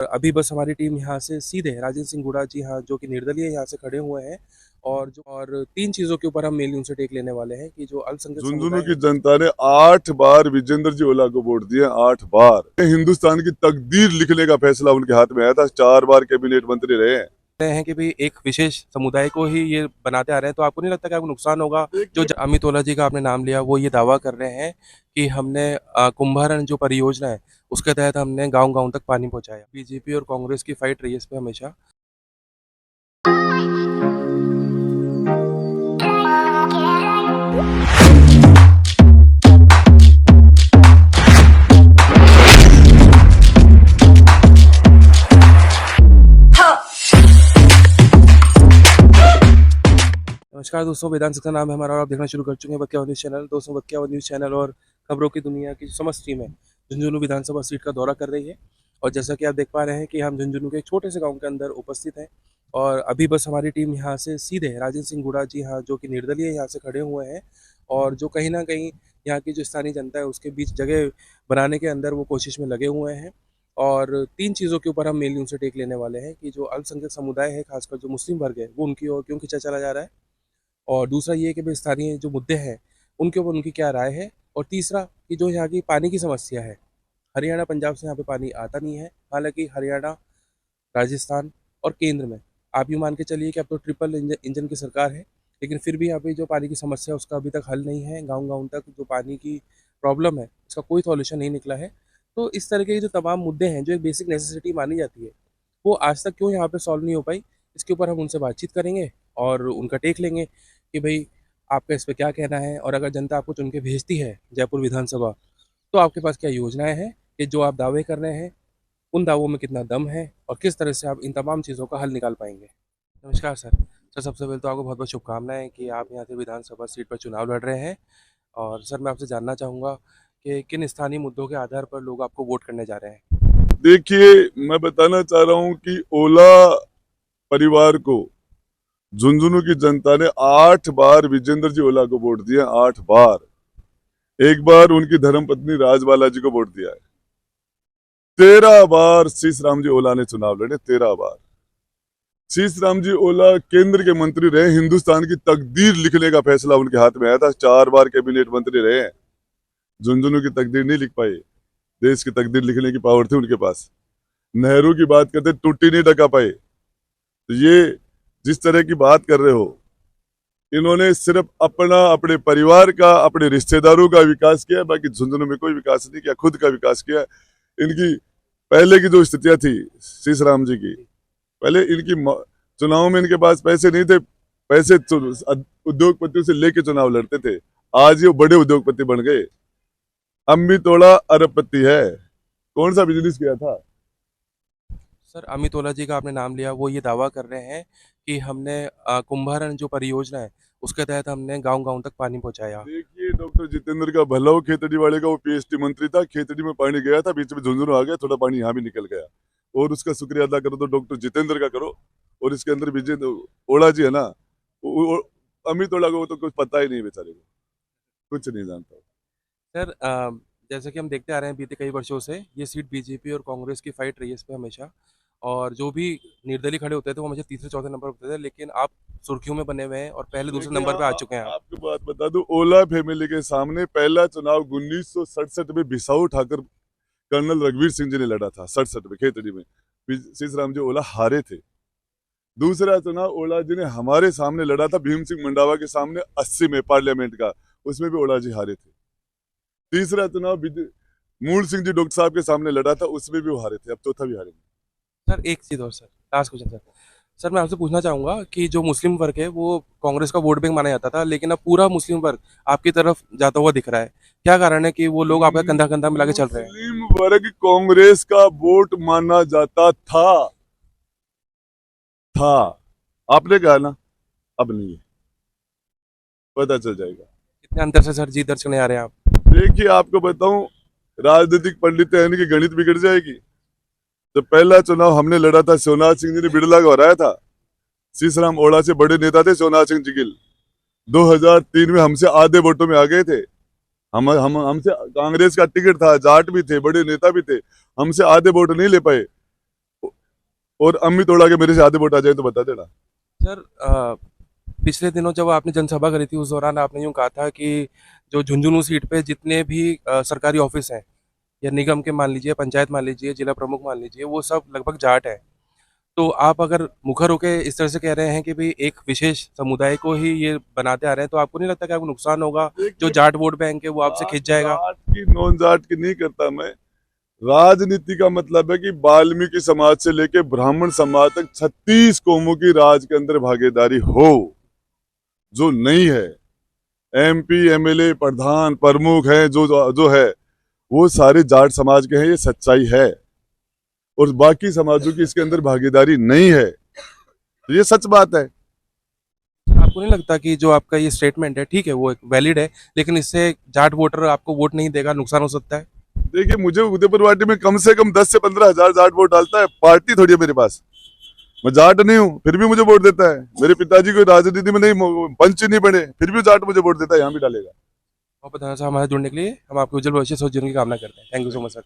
अभी बस हमारी टीम यहाँ से सीधे राजेंद्र सिंह गुड़ा जी हाँ जो कि निर्दलीय यहाँ से खड़े हुए हैं और तीन चीज़ों के ऊपर हम मेनली उनसे टेक लेने वाले हैं कि जो अल्पसंख्यक झुंझुनू समुदाय की है। जनता ने 8 बार विजेंद्र जी ओला को वोट दिए, 8 बार। हिंदुस्तान की तकदीर लिखने का फैसला उनके हाथ में आया था, 4 बार कैबिनेट मंत्री रहे हैं। हैं कि भाई एक विशेष समुदाय को ही ये बनाते आ रहे हैं, तो आपको नहीं लगता कि आपको नुकसान होगा? अमित ओला जी का आपने नाम लिया, वो ये दावा कर रहे हैं कि हमने कुंभारण जो परियोजना है उसके तहत हमने गांव-गांव तक पानी पहुंचाया। बीजेपी और कांग्रेस की फाइट रही है इस पे हमेशा। नमस्कार दोस्तों, वेदांत का नाम है हमारा और आप देखना शुरू कर चुके हैं बतियावा न्यूज़ चैनल। दोस्तों, बतियावा न्यूज़ चैनल और खबरों की दुनिया की जो समस्त टीम है झुंझुनू विधानसभा सीट का दौरा कर रही है। और जैसा कि आप देख पा रहे हैं कि हम झुंझुनू के एक छोटे से गांव के अंदर उपस्थित हैं और अभी बस हमारी टीम यहाँ से सीधे राजेंद्र सिंह गुड़ा जी हाँ जो कि निर्दलीय यहाँ से खड़े हुए हैं और जो कहीं ना कहीं यहाँ की जो स्थानीय जनता है उसके बीच जगह बनाने के अंदर वो कोशिश में लगे हुए हैं। और तीन चीज़ों के ऊपर हम मेनली उनसे टेक लेने वाले हैं कि जो अल्पसंख्यक समुदाय है, खासकर जो मुस्लिम वर्ग है, वो उनकी ओर क्यों खिंचा चला जा रहा है। और दूसरा ये कि भाई स्थानीय जो मुद्दे हैं उनके ऊपर उनकी क्या राय है। और तीसरा कि जो यहाँ की पानी की समस्या है, हरियाणा पंजाब से यहाँ पे पानी आता नहीं है। हालांकि हरियाणा, राजस्थान और केंद्र में आप यूँ मान के चलिए कि अब तो ट्रिपल इंजन की सरकार है, लेकिन फिर भी यहाँ पे जो पानी की समस्या है उसका अभी तक हल नहीं है। गांव-गांव तक जो पानी की प्रॉब्लम है उसका कोई सॉल्यूशन नहीं निकला है। तो इस तरह के जो तमाम मुद्दे हैं जो एक बेसिक नेसेसिटी मानी जाती है, वो आज तक क्यों यहाँ पे सॉल्व नहीं हो पाई, इसके ऊपर हम उनसे बातचीत करेंगे और उनका टेक लेंगे कि भाई आपका इस पे क्या कहना है। और अगर जनता आपको चुन के भेजती है जयपुर विधानसभा, तो आपके पास क्या योजनाएं हैं कि जो आप दावे कर रहे हैं उन दावों में कितना दम है और किस तरह से आप इन तमाम चीज़ों का हल निकाल पाएंगे। नमस्कार सर। सर, सबसे पहले तो आपको बहुत बहुत शुभकामनाएं कि आप यहाँ से विधानसभा सीट पर चुनाव लड़ रहे हैं। और सर, मैं आपसे जानना चाहूँगा कि किन स्थानीय मुद्दों के आधार पर लोग आपको वोट करने जा रहे हैं। देखिए, मैं बताना चाह रहा हूं कि ओला परिवार को झुंझुनू की जनता ने 8 बार विजेंद्र जी ओला को वोट दिया, 8 बार। एक बार उनकी धर्मपत्नी राजबाला जी को वोट दिया है। 13 बार शीश राम जी ओला ने चुनाव लड़े, 13 बार। शीश राम जी ओला केंद्र के मंत्री रहे, हिंदुस्तान की तकदीर लिखने का फैसला उनके हाथ में आया था, 4 बार कैबिनेट मंत्री रहे हैं। झुंझुनू की तकदीर नहीं लिख पाए, देश की तकदीर लिखने की पावर थी उनके पास। नेहरू की बात करते, टुट्टी नहीं ढका पाए। तो ये जिस तरह की बात कर रहे हो, इन्होंने सिर्फ अपना, अपने परिवार का, अपने रिश्तेदारों का विकास किया, बाकी झुंझुनू में कोई विकास नहीं किया, खुद का विकास किया। इनकी पहले की जो स्थितियां थी शीश राम जी की, पहले इनकी चुनाव में इनके पास पैसे नहीं थे, पैसे उद्योगपतियों से लेके चुनाव लड़ते थे। आज ये बड़े उद्योगपति बन गए। अमित ओला अरबपति है, कौन सा बिजनेस किया था। सर, अमित ओला जी का आपने नाम लिया, वो ये दावा कर रहे हैं कि हमने कुंभारण जो परियोजना है उसके तहत हमने गांव-गांव तक पानी पहुंचाया। देखिए, डॉक्टर जितेंद्र का भला हो, खेतड़ी वाले का, वो पीएचडी मंत्री था, खेतड़ी में पानी गया था, बीच में झुंझुनू आ गया, थोड़ा पानी यहाँ भी निकल गया। और उसका शुक्रिया अदा करो तो डॉक्टर जितेंद्र का करो। और इसके अंदर विजय ओला जी है ना, अमित ओला को तो कुछ पता ही नहीं, बेचारे को कुछ नहीं जानता। सर, जैसे कि हम देखते आ रहे हैं बीते कई वर्षों से ये सीट बीजेपी और कांग्रेस की फाइट रही है इस पे हमेशा। और जो भी निर्दलीय खड़े होते थे वो हमेशा तीसरे चौथे नंबर पर होते थे, लेकिन आप सुर्खियों में बने हुए हैं और पहले दूसरे देखिए, नंबर पे आ चुके हैं आप। आपको बात बता दूं, ओला फैमिली के सामने पहला चुनाव 1967 में भिसाऊ ठाकर कर्नल रघुवीर सिंह जी ने लड़ा था, 67 में खेतड़ी में। शीश राम जी ओला हारे थे। दूसरा चुनाव ओला जी ने हमारे सामने लड़ा था, भीम सिंह मंडावा के सामने 80 में पार्लियामेंट का, उसमें भी ओला जी हारे थे। तीसरा चुनाव मूल सिंह जी डॉक्टर साहब के सामने लड़ा था, उसमें भी वो हारे थे। अब चौथा भी हारे। सर, एक चीज़ और sir, last question sir. Sir, मैं आपसे पूछना चाहूँगा कि जो मुस्लिम वर्ग है वो कांग्रेस का वोट बैंक माना जाता था, लेकिन अब पूरा मुस्लिम वर्ग आपकी तरफ जाता हुआ दिख रहा है। क्या कारण है कि वो लोग आपका कंधा कंधा मिला के चल रहे हैं? मुस्लिम वर्ग कांग्रेस का वोट माना जाता था। आपने कहा ना, अब नहीं है, पता चल जाएगा। कितने अंतर से सर जीत दर्ज करने आ रहे हैं आप? देखिए, आपको बताऊं, राजनीतिक पंडित है इनकी गणित बिगड़ जाएगी। तो पहला चुनाव हमने लड़ा था, शिवनाथ सिंह जी ने बिड़ला को हराया था। शीशराम ओला से बड़े नेता थे शिवनाथ सिंह जी गिल, 2003 में हमसे आधे वोटों में आ गए थे। हमसे कांग्रेस का टिकट था, जाट भी थे, बड़े नेता भी थे, हमसे आधे वोट नहीं ले पाए। और अम्मी तोड़ा के मेरे से आधे वोट आ जाए तो बता देना। सर पिछले दिनों जब आपने जनसभा करी थी उस दौरान आपने यूं कहा था कि जो झुंझुनू सीट पे जितने भी सरकारी ऑफिस हैं या निगम के मान लीजिए, पंचायत मान लीजिए, जिला प्रमुख मान लीजिए, वो सब लगभग जाट है। तो आप अगर मुखर होके इस तरह से कह रहे हैं कि भाई एक विशेष समुदाय को ही ये बनाते आ रहे हैं, तो आपको नहीं लगता कि आपको नुकसान होगा? जो देखिए, जाट वोट बैंक है वो आपसे खिंच जाएगा। जाट की नॉन जाट की नहीं करता मैं। राजनीति का मतलब है कि वाल्मीकि समाज से लेके ब्राह्मण समाज तक 36 कौमों की राज के अंदर भागीदारी हो। जो नहीं है, एमपी एमएलए प्रधान प्रमुख है जो है, वो सारे जाट समाज के हैं, ये सच्चाई है। और बाकी समाजों की इसके अंदर भागीदारी नहीं है, तो ये सच बात है। आपको नहीं लगता कि जो आपका ये स्टेटमेंट है ठीक है, वो एक वैलिड है, लेकिन इससे जाट वोटर आपको वोट नहीं देगा, नुकसान हो सकता है? देखिए, मुझे उदयपुर पार्टी में कम से कम 10 से 15 हजार जाट वोट डालता है। पार्टी थोड़ी है मेरे पास, मैं जाट नहीं हूँ फिर भी मुझे वोट देता है। मेरे पिताजी को राजनीति में नहीं, पंच नहीं बने, फिर भी जाट मुझे वोट देता है, यहाँ भी डालेगा। बहुत बहुत धन्यवाद सर हमारे जुड़ने के लिए। हम आपके उज्जवल भविष्य सोच जीवन की कामना करते हैं। Thank you so much sir.